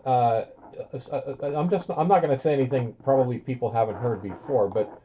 I'm not going to say anything probably people haven't heard before, but